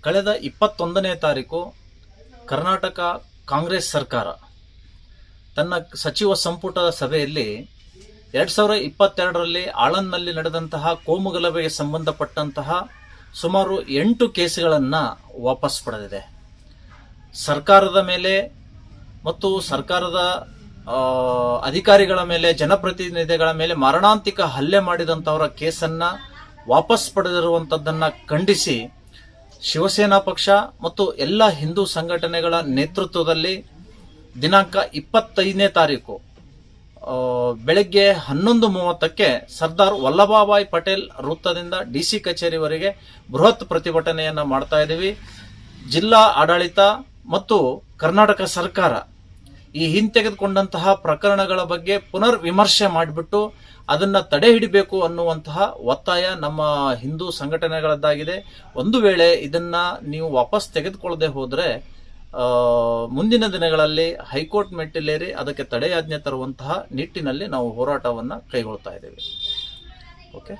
ಕಳೆದ 21ನೇ ತಾರೀಕು ಕರ್ನಾಟಕ ಕಾಂಗ್ರೆಸ್ ಸರ್ಕಾರ ತನ್ನ ಸಚಿವ ಸಂಪುಟದ ಸಭೆಯಲ್ಲಿ 2022ರಲ್ಲಿ ಆಳಂದ್ನಲ್ಲಿ ನಡೆದಂತಹ ಕೋಮುಗಲಭೆಗೆ ಸಂಬಂಧಪಟ್ಟಂತಹ ಸುಮಾರು 8 ಕೇಸುಗಳನ್ನು ವಾಪಸ್ ಪಡೆದಿದೆ. ಸರ್ಕಾರದ ಮೇಲೆ ಮತ್ತು ಸರ್ಕಾರದ ಅಧಿಕಾರಿಗಳ ಮೇಲೆ, ಜನಪ್ರತಿನಿಧಿಗಳ ಮೇಲೆ ಮಾರಣಾಂತಿಕ ಹಲ್ಲೆ ಮಾಡಿದಂಥವರ ಕೇಸನ್ನ ವಾಪಸ್ ಪಡೆದಿರುವಂಥದ್ದನ್ನು ಖಂಡಿಸಿ ಶಿವಸೇನಾ ಪಕ್ಷ ಮತ್ತು ಎಲ್ಲ ಹಿಂದೂ ಸಂಘಟನೆಗಳ ನೇತೃತ್ವದಲ್ಲಿ ದಿನಾಂಕ 25ನೇ ತಾರೀಕು ಬೆಳಗ್ಗೆ 11:30ಕ್ಕೆ ಸರ್ದಾರ್ ವಲ್ಲಭಭಾಯ್ ಪಟೇಲ್ ವೃತ್ತದಿಂದ DC ಕಚೇರಿವರೆಗೆ ಬೃಹತ್ ಪ್ರತಿಭಟನೆಯನ್ನ ಮಾಡ್ತಾ ಇದ್ದೀವಿ. ಜಿಲ್ಲಾ ಆಡಳಿತ ಮತ್ತು ಕರ್ನಾಟಕ ಸರ್ಕಾರ ಈ ಹಿಂತೆಗೆದುಕೊಂಡಂತಹ ಪ್ರಕರಣಗಳ ಬಗ್ಗೆ ಪುನರ್ ವಿಮರ್ಶೆ ಮಾಡಿಬಿಟ್ಟು ಅದನ್ನ ತಡೆ ಹಿಡಿಬೇಕು ಅನ್ನುವಂತಹ ಒತ್ತಾಯ ನಮ್ಮ ಹಿಂದೂ ಸಂಘಟನೆಗಳದ್ದಾಗಿದೆ. ಒಂದು ವೇಳೆ ಇದನ್ನ ನೀವು ವಾಪಸ್ ತೆಗೆದುಕೊಳ್ಳದೆ ಹೋದ್ರೆ ಮುಂದಿನ ದಿನಗಳಲ್ಲಿ ಹೈಕೋರ್ಟ್ ಮೆಟ್ಟಿಲೇರಿ ಅದಕ್ಕೆ ತಡೆಯಾಜ್ಞೆ ತರುವಂತಹ ನಿಟ್ಟಿನಲ್ಲಿ ನಾವು ಹೋರಾಟವನ್ನ ಕೈಗೊಳ್ತಾ ಇದ್ದೇವೆ. ಓಕೆ.